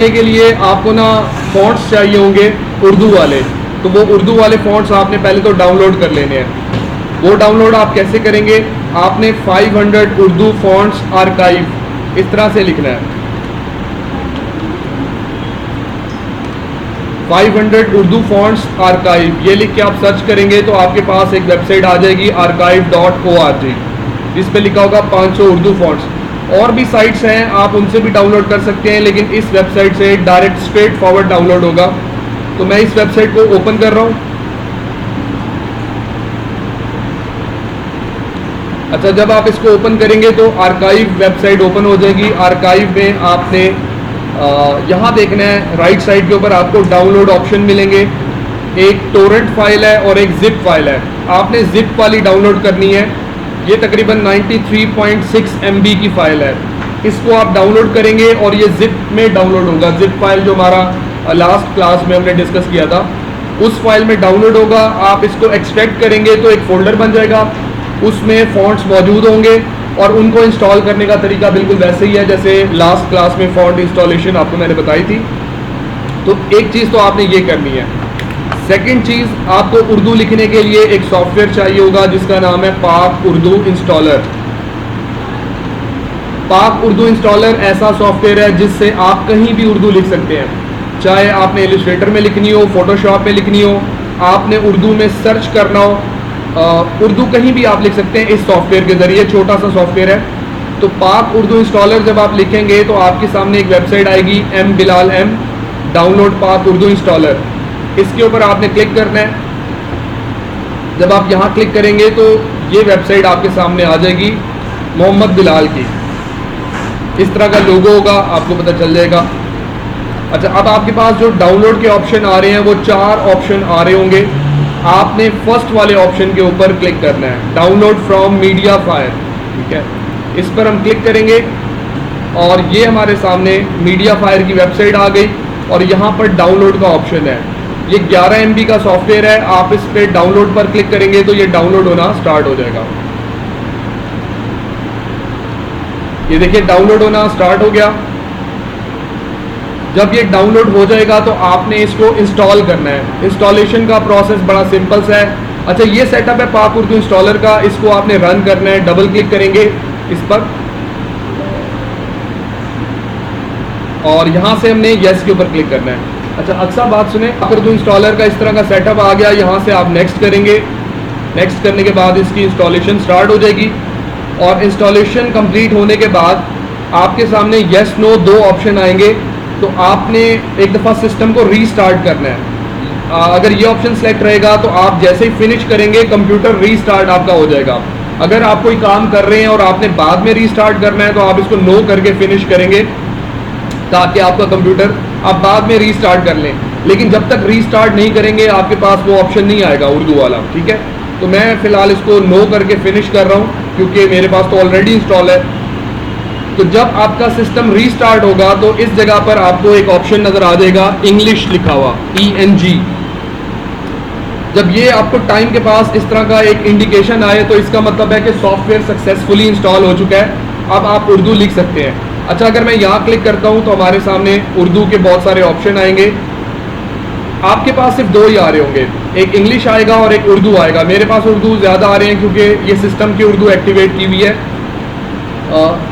के लिए आपको ना फॉन्ट्स चाहिए होंगे उर्दू वाले, तो वो उर्दू वाले फॉन्ट्स आपने पहले तो डाउनलोड कर लेने हैं। वो डाउनलोड आप कैसे करेंगे, आपने 500 उर्दू फॉन्ट्स आर्काइव इस तरह से लिखना है। 500 उर्दू फॉन्ट्स आर्काइव ये लिख के आप सर्च करेंगे तो आपके पास एक वेबसाइट आ जाएगी archive.org, जिस पे लिखा होगा 500 उर्दू फॉन्ट्स। और भी साइट्स हैं, आप उनसे भी डाउनलोड कर सकते हैं, लेकिन इस वेबसाइट से डायरेक्ट स्ट्रेट फॉरवर्ड डाउनलोड होगा। तो मैं इस वेबसाइट को ओपन कर रहा हूँ। अच्छा, जब आप इसको ओपन करेंगे तो आर्काइव वेबसाइट ओपन हो जाएगी। आर्काइव में आपने यहाँ देखना है, राइट साइड के ऊपर आपको डाउनलोड ऑप्शन मिलेंगे। एक टोरेंट फाइल है और एक जिप फाइल है। आपने जिप वाली डाउनलोड करनी है। ये तकरीबन 93.6 MB की फ़ाइल है। इसको आप डाउनलोड करेंगे और ये जिप में डाउनलोड होगा। जिप फाइल जो हमारा लास्ट क्लास में हमने डिस्कस किया था, उस फाइल में डाउनलोड होगा। आप इसको एक्सट्रैक्ट करेंगे तो एक फ़ोल्डर बन जाएगा, उसमें फ़ॉन्ट्स मौजूद होंगे और उनको इंस्टॉल करने का तरीका बिल्कुल वैसे ही है जैसे लास्ट क्लास में फ़ॉन्ट इंस्टॉलेशन आपको मैंने बताई थी। तो एक चीज़ तो आपने ये करनी है। सेकंड चीज़, आपको उर्दू लिखने के लिए एक सॉफ्टवेयर चाहिए होगा जिसका नाम है पाक उर्दू इंस्टॉलर। पाक उर्दू इंस्टॉलर ऐसा सॉफ्टवेयर है जिससे आप कहीं भी उर्दू लिख सकते हैं, चाहे आपने इलस्ट्रेटर में लिखनी हो, फोटोशॉप में लिखनी हो, आपने उर्दू में सर्च करना हो, उर्दू कहीं भी आप लिख सकते हैं इस सॉफ्टवेयर के ज़रिए। छोटा सा सॉफ्टवेयर है। तो पाक उर्दू इंस्टॉलर जब आप लिखेंगे तो आपके सामने एक वेबसाइट आएगी M डाउनलोड पाक उर्दू इंस्टॉलर। इसके ऊपर आपने क्लिक करना है। जब आप यहाँ क्लिक करेंगे तो ये वेबसाइट आपके सामने आ जाएगी मोहम्मद बिलाल की। इस तरह का लोगो होगा, आपको पता चल जाएगा। अच्छा, अब आपके पास जो डाउनलोड के ऑप्शन आ रहे हैं वो 4 ऑप्शन आ रहे होंगे। आपने फर्स्ट वाले ऑप्शन के ऊपर क्लिक करना है, डाउनलोड फ्रॉम मीडिया फायर। ठीक है, इस पर हम क्लिक करेंगे और ये हमारे सामने मीडिया फायर की वेबसाइट आ गई और यहाँ पर डाउनलोड का ऑप्शन है। ये 11 MB का सॉफ्टवेयर है। आप इस पे डाउनलोड पर क्लिक करेंगे तो ये डाउनलोड होना स्टार्ट हो जाएगा। ये देखिए डाउनलोड होना स्टार्ट हो गया। जब ये डाउनलोड हो जाएगा तो आपने इसको इंस्टॉल करना है। इंस्टॉलेशन का प्रोसेस बड़ा सिंपल सा है। अच्छा, ये सेटअप है पाक उर्दू इंस्टॉलर का। इसको आपने रन करना है। डबल क्लिक करेंगे इस पर और यहाँ से हमने यस के ऊपर क्लिक करना है। अच्छा, अक्सर बात सुने, पाक उर्दू इंस्टॉलर का इस तरह का सेटअप आ गया। यहाँ से आप नेक्स्ट करेंगे। नेक्स्ट करने के बाद इसकी इंस्टॉलेशन स्टार्ट हो जाएगी और इंस्टॉलेशन कंप्लीट होने के बाद आपके सामने यस नो 2 ऑप्शन आएंगे। तो आपने एक दफ़ा सिस्टम को रीस्टार्ट करना है। अगर ये ऑप्शन सेलेक्ट रहेगा तो आप जैसे ही फिनिश करेंगे कंप्यूटर रीस्टार्ट आपका हो जाएगा। अगर आप कोई काम कर रहे हैं और आपने बाद में रीस्टार्ट करना है तो आप इसको नो करके फिनिश करेंगे ताकि आपका कंप्यूटर आप बाद में रीस्टार्ट कर लें। लेकिन जब तक रीस्टार्ट नहीं करेंगे आपके पास वो ऑप्शन नहीं आएगा उर्दू वाला। ठीक है, तो मैं फ़िलहाल इसको नो करके फिनिश कर रहा हूँ क्योंकि मेरे पास तो ऑलरेडी इंस्टॉल है। तो जब आपका सिस्टम रीस्टार्ट होगा तो इस जगह पर आपको एक ऑप्शन नज़र आ जाएगा इंग्लिश लिखा हुआ ENG। जब ये आपको टाइम के पास इस तरह का एक इंडिकेशन आए तो इसका मतलब है कि सॉफ्टवेयर सक्सेसफुली इंस्टॉल हो चुका है। अब आप उर्दू लिख सकते हैं। अच्छा, अगर मैं यहाँ क्लिक करता हूँ तो हमारे सामने उर्दू के बहुत सारे ऑप्शन आएंगे। आपके पास सिर्फ 2 ही आ रहे होंगे, एक इंग्लिश आएगा और एक उर्दू आएगा। मेरे पास उर्दू ज़्यादा आ रहे हैं क्योंकि ये सिस्टम की उर्दू एक्टिवेट की हुई है।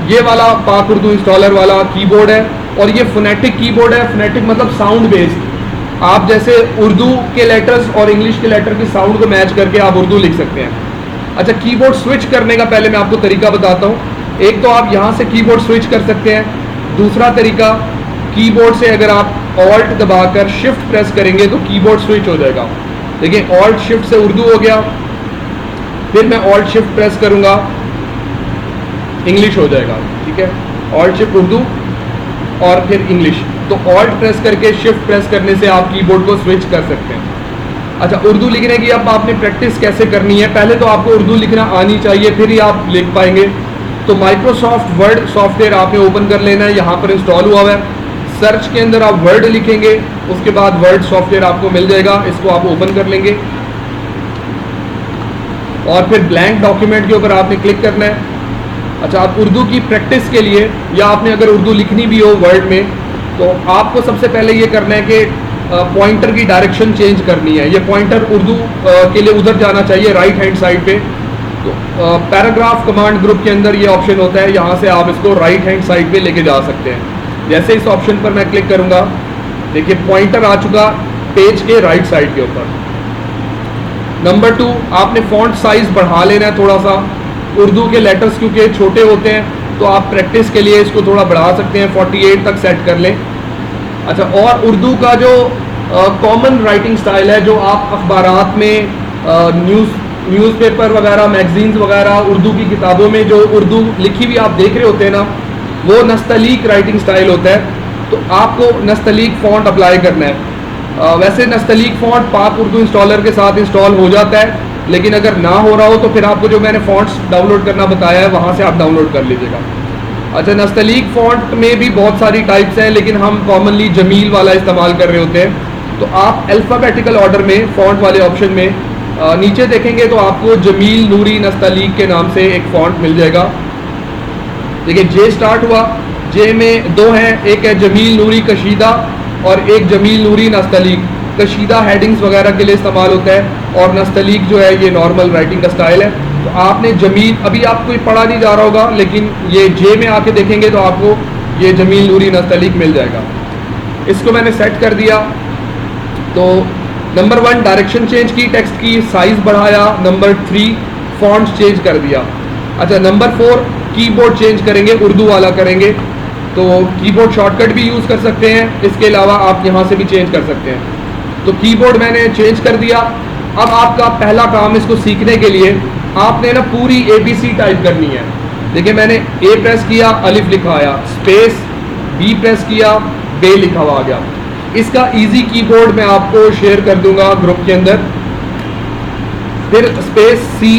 ये वाला पाक उर्दू इंस्टॉलर वाला कीबोर्ड है और ये फोनेटिक कीबोर्ड है। फोनेटिक मतलब साउंड बेस्ड। आप जैसे उर्दू के लेटर्स और इंग्लिश के लेटर की साउंड को मैच करके आप उर्दू लिख सकते हैं। अच्छा, कीबोर्ड स्विच करने का पहले मैं आपको तरीका बताता हूँ। एक तो आप यहाँ से कीबोर्ड स्विच कर सकते हैं। दूसरा तरीका, कीबोर्ड से अगर आप ऑल्ट दबाकर शिफ्ट प्रेस करेंगे तो कीबोर्ड स्विच हो जाएगा। देखिए, ऑल्ट शिफ्ट से उर्दू हो गया, फिर मैं ऑल्ट शिफ्ट प्रेस करूँगा, इंग्लिश हो जाएगा। ठीक है, ऑल्ट शिफ्ट उर्दू और फिर इंग्लिश। तो ऑल्ट प्रेस करके शिफ्ट प्रेस करने से आप कीबोर्ड को स्विच कर सकते हैं। अच्छा, उर्दू लिखने की अब आपने प्रैक्टिस कैसे करनी है, पहले तो आपको उर्दू लिखना आनी चाहिए, फिर ही आप लिख पाएंगे। तो माइक्रोसॉफ्ट वर्ड सॉफ्टवेयर आपने ओपन कर लेना है। यहाँ पर इंस्टॉल हुआ हुआ है। सर्च के अंदर आप वर्ड लिखेंगे, उसके बाद वर्ड सॉफ्टवेयर आपको मिल जाएगा। इसको आप ओपन कर लेंगे और फिर ब्लैंक डॉक्यूमेंट के ऊपर आपने क्लिक करना है। अच्छा, आप उर्दू की प्रैक्टिस के लिए या आपने अगर उर्दू लिखनी भी हो वर्ड में तो आपको सबसे पहले ये करना है कि पॉइंटर की डायरेक्शन चेंज करनी है। ये पॉइंटर उर्दू के लिए उधर जाना चाहिए, राइट हैंड साइड पे। तो पैराग्राफ कमांड ग्रुप के अंदर ये ऑप्शन होता है, यहाँ से आप इसको राइट हैंड साइड पे लेके जा सकते हैं। जैसे इस ऑप्शन पर मैं क्लिक करूँगा, देखिए पॉइंटर आ चुका पेज के राइट साइड के ऊपर। नंबर 2, आपने फॉन्ट साइज बढ़ा लेना है थोड़ा सा। उर्दू के लेटर्स क्योंकि छोटे होते हैं तो आप प्रैक्टिस के लिए इसको थोड़ा बढ़ा सकते हैं, 48 तक सेट कर लें। अच्छा, और उर्दू का जो कॉमन राइटिंग स्टाइल है, जो आप अखबारात में न्यूज़पेपर वगैरह, मैगजीन्स वगैरह, उर्दू की किताबों में जो उर्दू लिखी हुई आप देख रहे होते हैं ना, वो नस्तलीक राइटिंग स्टाइल होता है। तो आपको नस्तलीक फ़ॉन्ट अप्लाई करना है। वैसे नस्तलीक फ़ॉन्ट पाक उर्दू इंस्टॉलर के साथ इंस्टॉल हो जाता है, लेकिन अगर ना हो रहा हो तो फिर आपको जो मैंने फ़ॉन्ट्स डाउनलोड करना बताया है वहाँ से आप डाउनलोड कर लीजिएगा। अच्छा, नस्तलीक फ़ॉन्ट में भी बहुत सारी टाइप्स हैं, लेकिन हम कॉमनली जमील वाला इस्तेमाल कर रहे होते हैं। तो आप अल्फ़ाबेटिकल ऑर्डर में फ़ॉन्ट वाले ऑप्शन में नीचे देखेंगे तो आपको जमील नूरी नस्तलीक के नाम से एक फ़ॉन्ट मिल जाएगा। देखिए जे स्टार्ट हुआ, जे में 2 हैं, एक है जमील नूरी कशीदा और एक जमील नूरी नस्तलीक। कशीदा हेडिंग्स वगैरह के लिए इस्तेमाल होता है और नस्तलीक जो है ये नॉर्मल राइटिंग का स्टाइल है। तो आपने जमील, अभी आपको ये पढ़ा नहीं जा रहा होगा, लेकिन ये जे में आके देखेंगे तो आपको ये जमील नूरी नस्तलीक मिल जाएगा। इसको मैंने सेट कर दिया। तो नंबर 1 डायरेक्शन चेंज की, टेक्स्ट की साइज बढ़ाया। नंबर 3 फॉन्ट चेंज कर दिया। अच्छा, नंबर 4 कीबोर्ड चेंज करेंगे, उर्दू वाला करेंगे। तो कीबोर्ड शॉर्टकट भी यूज़ कर सकते हैं, इसके अलावा आप यहाँ से भी चेंज कर सकते हैं। तो कीबोर्ड मैंने चेंज कर दिया। अब आपका पहला काम इसको सीखने के लिए आपने ना पूरी ABC टाइप करनी है। देखिए मैंने A प्रेस किया, अलिफ लिखा आया, स्पेस B प्रेस किया, बे लिखा हुआ आ गया। इसका इजी कीबोर्ड मैं आपको शेयर कर दूंगा ग्रुप के अंदर। फिर स्पेस C।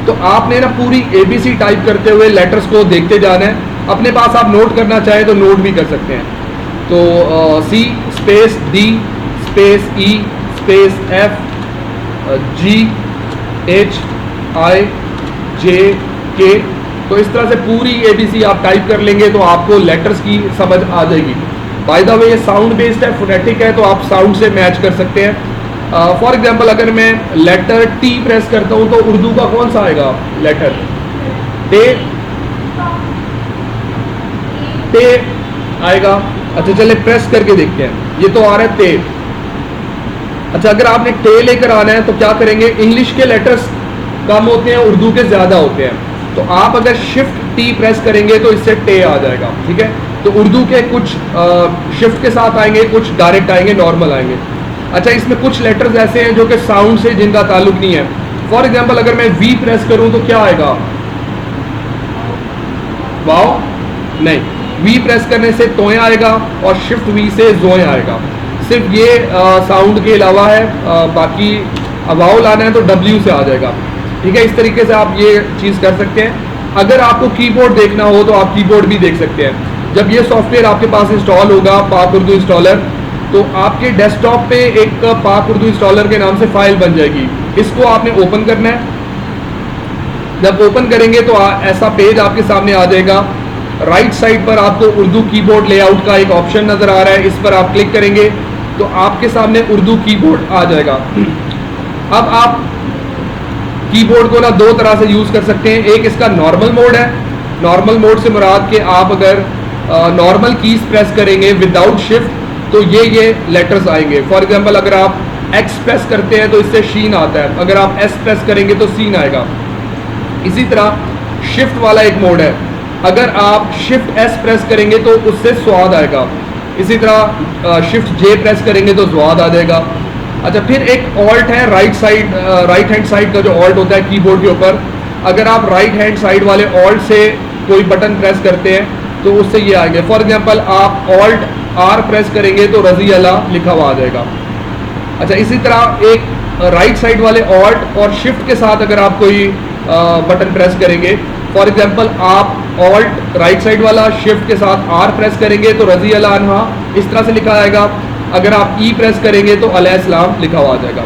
तो आपने ना पूरी ABC टाइप करते हुए लेटर्स को देखते जाना है। अपने पास आप नोट करना चाहें तो नोट भी कर सकते हैं। तो C space D space E space F G H I J K। तो इस तरह से पूरी ABC आप टाइप कर लेंगे तो आपको लेटर्स की समझ आ जाएगी। बाय द वे ये साउंड बेस्ड है, फोनेटिक है, तो आप साउंड से मैच कर सकते हैं। फॉर एग्जांपल अगर मैं लेटर T प्रेस करता हूँ तो उर्दू का कौन सा आएगा लेटर? टे आएगा। अच्छा चले प्रेस करके देखते हैं, ये तो आ रहा है ते। अच्छा, अगर आपने टे लेकर आना है तो क्या करेंगे, इंग्लिश के लेटर्स कम होते हैं, उर्दू के ज़्यादा होते हैं। तो आप अगर शिफ्ट T प्रेस करेंगे तो इससे टे आ जाएगा, ठीक है। तो उर्दू के कुछ शिफ्ट के साथ आएंगे, कुछ डायरेक्ट आएंगे, नॉर्मल आएंगे। अच्छा, इसमें कुछ लेटर्स ऐसे हैं जो कि साउंड से जिनका ताल्लुक नहीं है। फॉर एग्जांपल अगर मैं V प्रेस करूं तो क्या आएगा? वाओ नहीं, V प्रेस करने से तोय आएगा और शिफ्ट V से जोय आएगा। सिर्फ ये साउंड के अलावा है, बाकी वाओ लाना है तो W से आ जाएगा, ठीक है। इस तरीके से आप ये चीज़ कर सकते हैं। अगर आपको कीबोर्ड देखना हो तो आप कीबोर्ड भी देख सकते हैं। जब ये सॉफ्टवेयर आपके पास इंस्टॉल होगा पाक उर्दू इंस्टॉलर, तो आपके डेस्कटॉप पे एक पाक उर्दू इंस्टॉलर के नाम से फाइल बन जाएगी। इसको आपने ओपन करना है। जब ओपन करेंगे तो ऐसा पेज आपके सामने आ जाएगा। राइट साइड पर आपको उर्दू कीबोर्ड लेआउट का एक ऑप्शन नज़र आ रहा है, इस पर आप क्लिक करेंगे तो आपके सामने उर्दू कीबोर्ड आ जाएगा। अब आप कीबोर्ड को ना 2 तरह से यूज़ कर सकते हैं। एक इसका नॉर्मल मोड है। नॉर्मल मोड से मुराद के आप अगर नॉर्मल कीज प्रेस करेंगे विदाउट शिफ्ट तो ये लेटर्स आएंगे। फॉर एग्जांपल अगर आप X प्रेस करते हैं तो इससे शीन आता है, अगर आप S प्रेस करेंगे तो सीन आएगा। इसी तरह शिफ्ट वाला एक मोड है, अगर आप शिफ्ट S प्रेस करेंगे तो उससे स्वाद आएगा। इसी तरह शिफ्ट J प्रेस करेंगे तो स्वाद आ जाएगा। अच्छा, फिर एक ऑल्ट है राइट हैंड साइड का जो ऑल्ट होता है कीबोर्ड के ऊपर। अगर आप राइट हैंड साइड वाले ऑल्ट से कोई बटन प्रेस करते हैं तो उससे ये आएंगे। फॉर एग्जांपल आप ऑल्ट R प्रेस करेंगे तो रजी अल्लाह लिखा हुआ आ जाएगा। अच्छा, इसी तरह एक राइट साइड वाले ऑल्ट और शिफ्ट के साथ अगर आप कोई बटन प्रेस करेंगे, फॉर एग्जांपल आप ऑल्ट राइट साइड वाला शिफ्ट के साथ R प्रेस करेंगे तो रजी अल्लाह अन्हा इस तरह से लिखा आएगा। अगर आप E प्रेस करेंगे तो अलैहिस्सलाम लिखा हुआ आ जाएगा।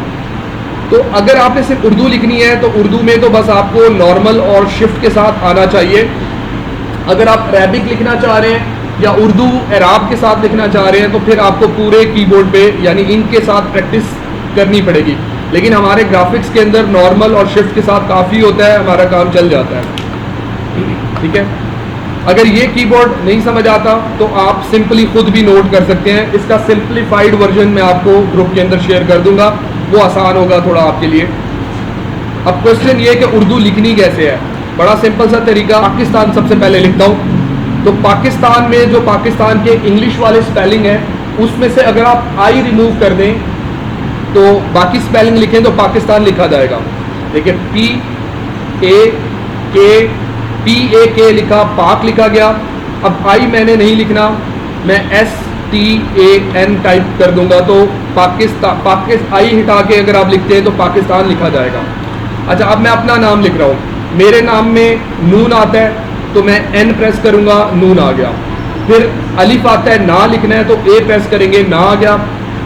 तो अगर आपने सिर्फ उर्दू लिखनी है तो उर्दू में तो बस आपको नॉर्मल और शिफ्ट के साथ आना चाहिए। अगर आप अरबिक लिखना चाह रहे हैं या उर्दू एराब के साथ लिखना चाह रहे हैं तो फिर आपको पूरे कीबोर्ड पे यानी इनके साथ प्रैक्टिस करनी पड़ेगी। लेकिन हमारे ग्राफिक्स के अंदर नॉर्मल और शिफ्ट के साथ काफ़ी होता है, हमारा काम चल जाता है। ठीक है, अगर ये कीबोर्ड नहीं समझ आता तो आप सिंपली खुद भी नोट कर सकते हैं। इसका सिंप्लीफाइड वर्जन मैं आपको ग्रुप के अंदर शेयर कर दूंगा, वो आसान होगा थोड़ा आपके लिए। अब क्वेश्चन ये कि उर्दू लिखनी कैसे है, बड़ा सिंपल सा तरीका। पाकिस्तान सबसे पहले लिखता हूँ, तो पाकिस्तान में जो पाकिस्तान के इंग्लिश वाले स्पेलिंग है उसमें से अगर आप आई रिमूव कर दें तो बाकी स्पेलिंग लिखें तो पाकिस्तान लिखा जाएगा। देखिए PAK लिखा, पाक लिखा गया। अब आई मैंने नहीं लिखना, मैं STAN टाइप कर दूंगा तो पाकिस्तान आई हटा के अगर आप लिखते हैं तो पाकिस्तान लिखा जाएगा। अच्छा, अब मैं अपना नाम लिख रहा हूँ, मेरे नाम में नून आता है तो मैं N प्रेस करूंगा, नून आ गया। फिर अलिफ आता है, ना लिखना है तो A प्रेस करेंगे, ना आ गया।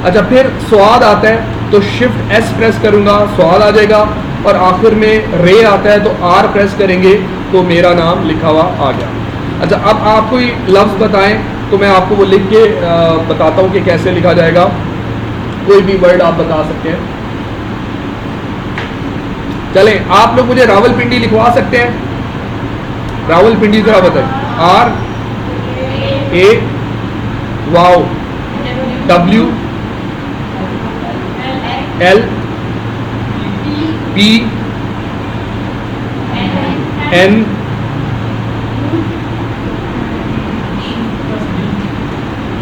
अच्छा, फिर स्वाद आता है तो शिफ्ट S प्रेस करूंगा, स्वाद आ जाएगा। और आखिर में रे आता है तो R प्रेस करेंगे तो मेरा नाम लिखा हुआ आ गया। अच्छा, अब आप कोई लफ्ज़ बताएं तो मैं आपको वो लिख के बताता हूँ कि कैसे लिखा जाएगा। कोई भी वर्ड आप बता सकते हैं। चलें, आप लोग मुझे रावलपिंडी लिखवा सकते हैं? रावलपिंडी जरा बताएं। RA wow WLPN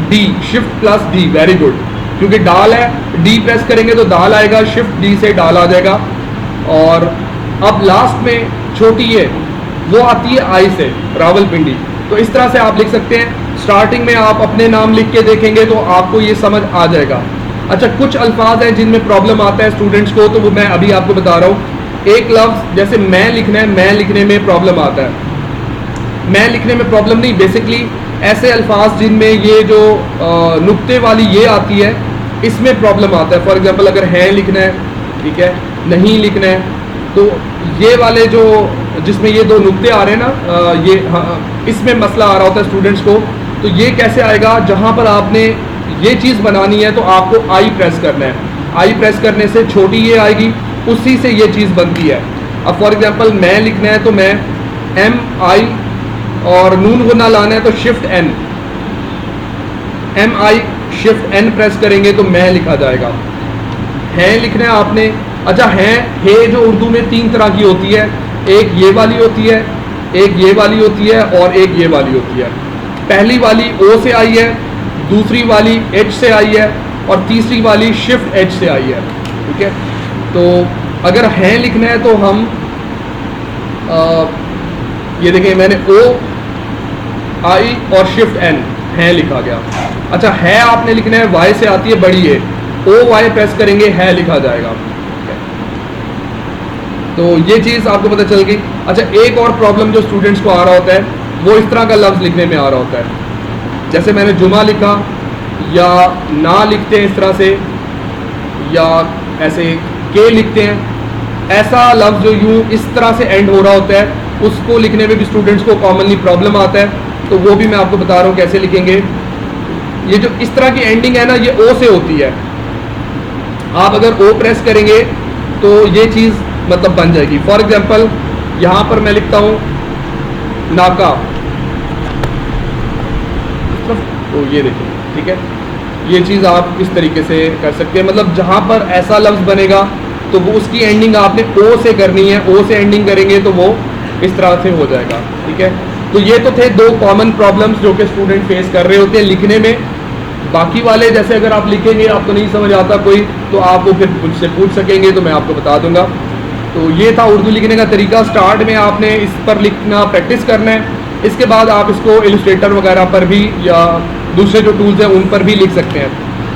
D, shift plus D, very good. क्योंकि डाल है, D प्रेस करेंगे तो दाल आएगा, शिफ्ट D से डाल आ जाएगा। और अब लास्ट में छोटी है वो आती है आई से, रावलपिंडी। तो इस तरह से आप लिख सकते हैं। स्टार्टिंग में आप अपने नाम लिख के देखेंगे तो आपको ये समझ आ जाएगा। अच्छा, कुछ अल्फाज हैं जिनमें प्रॉब्लम आता है स्टूडेंट्स को, तो वो मैं अभी आपको बता रहा हूँ। एक लफ्ज़ जैसे मैं लिखना है, मैं लिखने में प्रॉब्लम आता है। मैं लिखने में प्रॉब्लम नहीं, बेसिकली ऐसे अल्फाज जिनमें ये जो नुक्ते वाली ये आती है, इसमें प्रॉब्लम आता है। फॉर एग्जांपल अगर है लिखना है, ठीक है, नहीं लिखना है, तो ये वाले जो जिसमें ये दो नुक्ते आ रहे हैं ना, ये इसमें मसला आ रहा होता है स्टूडेंट्स को। तो ये कैसे आएगा, जहाँ पर आपने ये चीज़ बनानी है तो आपको आई प्रेस करना है। आई प्रेस करने से छोटी ये आएगी, उसी से ये चीज़ बनती है। अब फॉर एग्जांपल मैं लिखना है तो मैं MI और नून गुना लाना है तो shift N, MI shift N press करेंगे तो मैं लिखा जाएगा। है लिखना है आपने। अच्छा, है जो उर्दू में तीन तरह की होती है, एक ये वाली होती है, एक ये वाली होती है और एक ये वाली होती है। पहली वाली O से आई है, दूसरी वाली H से आई है और तीसरी वाली शिफ्ट H से आई है। ठीक है, तो अगर है लिखना है तो हम ये देखिए मैंने O I और शिफ्ट N है लिखा गया। अच्छा, है आपने लिखना है, Y से आती है बड़ी है, OY प्रेस करेंगे, है लिखा जाएगा। तो ये चीज़ आपको पता चल गई। अच्छा, एक और प्रॉब्लम जो स्टूडेंट्स को आ रहा होता है वो इस तरह का लफ्ज़ लिखने में आ रहा होता है। जैसे मैंने जुमा लिखा या ना लिखते हैं इस तरह से, या ऐसे के लिखते हैं। ऐसा लफ्ज़ जो यूँ इस तरह से एंड हो रहा होता है, उसको लिखने में भी स्टूडेंट्स को कॉमनली प्रॉब्लम आता है। तो वो भी मैं आपको बता रहा हूँ कैसे लिखेंगे। ये जो इस तरह की एंडिंग है ना, ये O से होती है। आप अगर O प्रेस करेंगे तो ये चीज़ मतलब बन जाएगी। फॉर एग्जाम्पल यहाँ पर मैं लिखता हूँ नाका, तो ये देखिए, ठीक है, ये चीज़ आप इस तरीके से कर सकते हैं। मतलब जहाँ पर ऐसा लफ्ज़ बनेगा तो वो उसकी एंडिंग आपने O से करनी है। O से एंडिंग करेंगे तो वो इस तरह से हो जाएगा। ठीक है, तो ये तो थे दो कॉमन प्रॉब्लम्स जो कि स्टूडेंट फेस कर रहे होते हैं लिखने में। बाकी वाले जैसे अगर आप लिखेंगे आपको नहीं समझ आता कोई, तो आप वो फिर मुझसे पूछ सकेंगे, तो मैं आपको बता दूंगा। तो ये था उर्दू लिखने का तरीका। स्टार्ट में आपने इस पर लिखना प्रैक्टिस करना है, इसके बाद आप इसको इलस्ट्रेटर वगैरह पर भी या दूसरे जो टूल्स हैं उन पर भी लिख सकते हैं।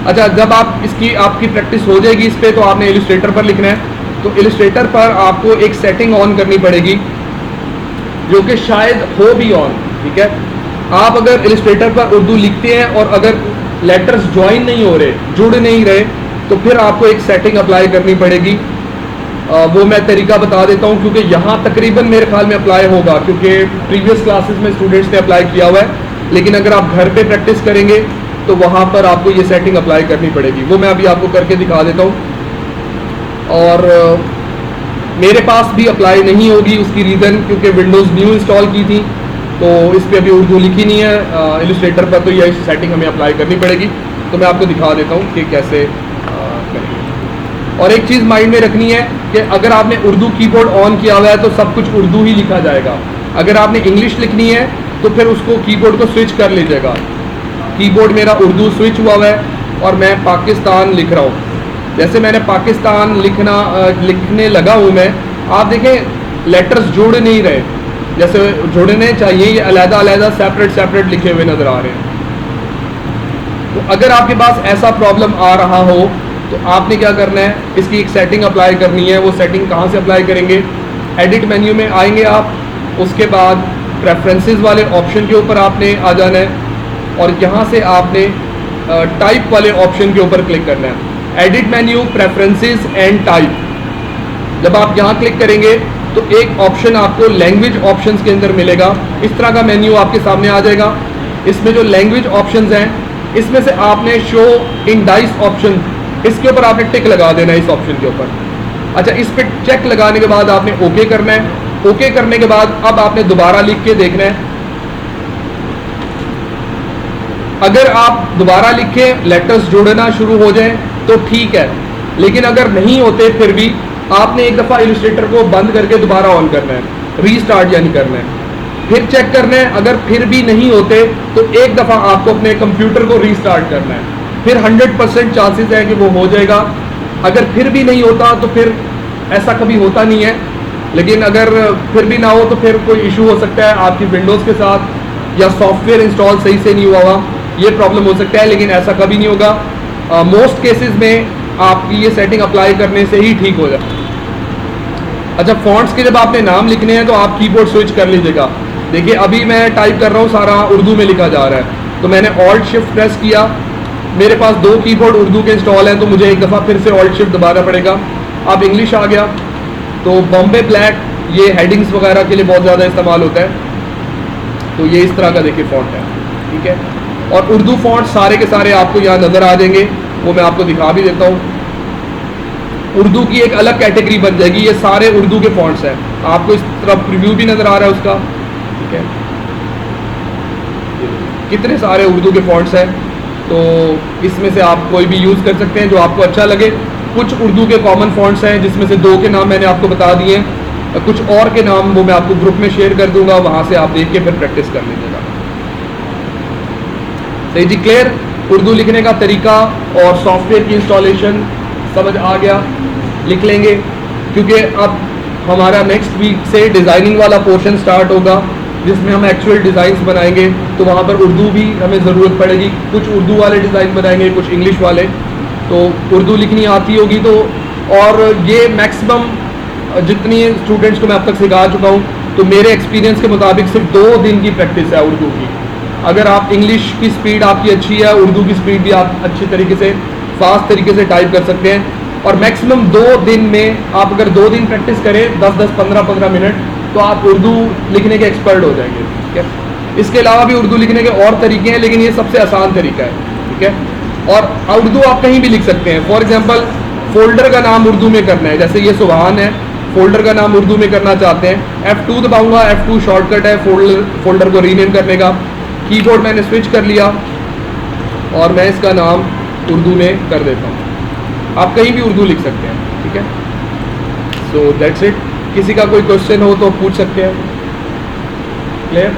अच्छा, जब आप इसकी आपकी प्रैक्टिस हो जाएगी इस पर, तो आपने इलस्ट्रेटर पर लिखना है। तो इलस्ट्रेटर पर आपको एक सेटिंग ऑन करनी पड़ेगी जो कि शायद हो भी ऑन। ठीक है, आप अगर इलस्ट्रेटर पर उर्दू लिखते हैं और अगर लेटर्स ज्वाइन नहीं हो रहे, जुड़ नहीं रहे, तो फिर आपको एक सेटिंग अप्लाई करनी पड़ेगी। वो मैं तरीका बता देता हूँ, क्योंकि यहाँ तकरीबन मेरे ख्याल में अप्लाई होगा, क्योंकि प्रीवियस क्लासेस में स्टूडेंट्स ने अप्लाई किया हुआ है। लेकिन अगर आप घर पे प्रैक्टिस करेंगे तो वहाँ पर आपको ये सेटिंग अप्लाई करनी पड़ेगी। वो मैं अभी आपको करके दिखा देता हूँ। और मेरे पास भी अप्लाई नहीं होगी, उसकी रीज़न क्योंकि विंडोज़ न्यू इंस्टॉल की थी तो इस पर अभी उर्दू लिखी नहीं है इलस्ट्रेटर पर, तो ये सेटिंग हमें अप्लाई करनी पड़ेगी। तो मैं आपको दिखा देता हूँ कि कैसे करेंगे। और एक चीज़ माइंड में रखनी है कि अगर आपने उर्दू कीबोर्ड ऑन किया हुआ है तो सब कुछ उर्दू ही लिखा जाएगा। अगर आपने इंग्लिश लिखनी है तो फिर उसको कीबोर्ड को स्विच कर लीजिएगा। कीबोर्ड मेरा उर्दू स्विच हुआ है और मैं पाकिस्तान लिख रहा हूँ। जैसे मैंने पाकिस्तान लिखने लगा हूँ मैं, आप देखें लेटर्स जुड़ नहीं रहे, जैसे जुड़ने चाहिए ये अलग-अलग सेपरेट लिखे हुए नज़र आ रहे हैं। तो अगर आपके पास ऐसा प्रॉब्लम आ रहा हो तो आपने क्या करना है, इसकी एक सेटिंग अप्लाई करनी है। वो सेटिंग कहाँ से अप्लाई करेंगे? एडिट मेन्यू में आएंगे आप, उसके बाद प्रेफरेंसेस वाले ऑप्शन के ऊपर आपने आ जाना है और यहाँ से आपने टाइप वाले ऑप्शन के ऊपर क्लिक करना है। Edit menu, preferences and type. जब आप यहाँ क्लिक करेंगे तो एक ऑप्शन आपको लैंग्वेज ऑप्शंस के अंदर मिलेगा। इस तरह का मेन्यू आपके सामने आ जाएगा। इसमें जो लैंग्वेज ऑप्शंस हैं इसमें से आपने शो इन डाइस ऑप्शन, इसके ऊपर आपने टिक लगा देना है इस ऑप्शन के ऊपर। अच्छा, इस पर चेक लगाने के बाद आपने ओके करना है। ओके करने के बाद अब आपने दोबारा लिख के देखना है। अगर आप दोबारा लिखें, लेटर्स जोड़ना शुरू हो जाए तो ठीक है, लेकिन अगर नहीं होते फिर भी आपने एक दफ़ा इलस्ट्रेटर को बंद करके दोबारा ऑन करना है, रीस्टार्ट यानी करना है। फिर चेक करना है, अगर फिर भी नहीं होते तो एक दफ़ा आपको अपने कंप्यूटर को रीस्टार्ट करना है। फिर 100% चांसेस है कि वो हो जाएगा। अगर फिर भी नहीं होता तो फिर ऐसा कभी होता नहीं है, लेकिन अगर फिर भी ना हो तो फिर कोई इशू हो सकता है आपकी विंडोज़ के साथ, या सॉफ्टवेयर इंस्टॉल सही से नहीं हुआ हुआ, ये प्रॉब्लम हो सकता है, लेकिन ऐसा कभी नहीं होगा। मोस्ट केसेस में आपकी ये सेटिंग अप्लाई करने से ही ठीक हो जाए। अच्छा, फॉन्ट्स के जब आपने नाम लिखने हैं तो आप कीबोर्ड स्विच कर लीजिएगा। देखिए अभी मैं टाइप कर रहा हूँ, सारा उर्दू में लिखा जा रहा है, तो मैंने ऑल्ट शिफ्ट प्रेस किया। मेरे पास 2 कीबोर्ड उर्दू के इंस्टॉल हैं तो मुझे एक दफ़ा फिर से ऑल्ट शिफ्ट दबाना पड़ेगा। अब इंग्लिश आ गया तो बॉम्बे ब्लैक ये हेडिंग्स वगैरह के लिए बहुत ज़्यादा इस्तेमाल होता है। तो ये इस तरह का देखिए फ़ॉन्ट है, ठीक है। और उर्दू फ़ॉन्ट सारे के सारे आपको यहाँ नज़र आ जाएंगे, वो मैं आपको दिखा भी देता हूँ। उर्दू की एक अलग कैटेगरी बन जाएगी, ये सारे उर्दू के फ़ॉन्ट्स हैं। आपको इस तरफ प्रीव्यू भी नज़र आ रहा है उसका, ठीक है। कितने सारे उर्दू के फ़ॉन्ट्स हैं, तो इसमें से आप कोई भी यूज़ कर सकते हैं जो आपको अच्छा लगे। कुछ उर्दू के कॉमन फ़ॉन्ट्स हैं जिसमें से 2 के नाम मैंने आपको बता दिए हैं, कुछ और के नाम वो मैं आपको ग्रुप में शेयर कर दूंगा, वहाँ से आप देख के फिर प्रैक्टिस कर लीजिएगा। सही जी, क्लियर? उर्दू लिखने का तरीका और सॉफ्टवेयर की इंस्टॉलेशन समझ आ गया। लिख लेंगे क्योंकि अब हमारा नेक्स्ट वीक से डिज़ाइनिंग वाला पोर्शन स्टार्ट होगा जिसमें हम एक्चुअल डिज़ाइंस बनाएंगे, तो वहाँ पर उर्दू भी हमें ज़रूरत पड़ेगी। कुछ उर्दू वाले डिज़ाइन बनाएंगे, कुछ इंग्लिश वाले। तो उर्दू लिखनी आती होगी तो, और ये मैक्सिमम जितनी स्टूडेंट्स को मैं अब तक सिखा चुका हूँ, तो मेरे एक्सपीरियंस के मुताबिक सिर्फ 2 दिन की प्रैक्टिस है उर्दू की। अगर आप इंग्लिश की स्पीड आपकी अच्छी है, उर्दू की स्पीड भी आप अच्छी तरीके से फास्ट तरीके से टाइप कर सकते हैं। और मैक्सिमम 2 दिन में आप अगर 2 दिन प्रैक्टिस करें 10-10, 15-15 मिनट, तो आप उर्दू लिखने के एक्सपर्ट हो जाएंगे, ठीक है। इसके अलावा भी उर्दू लिखने के और तरीके हैं, लेकिन ये सबसे आसान तरीका है, ठीक है। और उर्दू आप कहीं भी लिख सकते हैं। फॉर एग्जांपल फोल्डर का नाम उर्दू में करना है, जैसे ये सुभान है, फोल्डर का नाम उर्दू में करना चाहते हैं, F2 दबाऊंगा। F2 शॉर्टकट है फोल्डर को रीनेम करने का। कीबोर्ड मैंने स्विच कर लिया और मैं इसका नाम उर्दू में कर देता हूँ। आप कहीं भी उर्दू लिख सकते हैं, ठीक है। So that's it. किसी का कोई क्वेश्चन हो तो पूछ सकते हैं। क्लियर?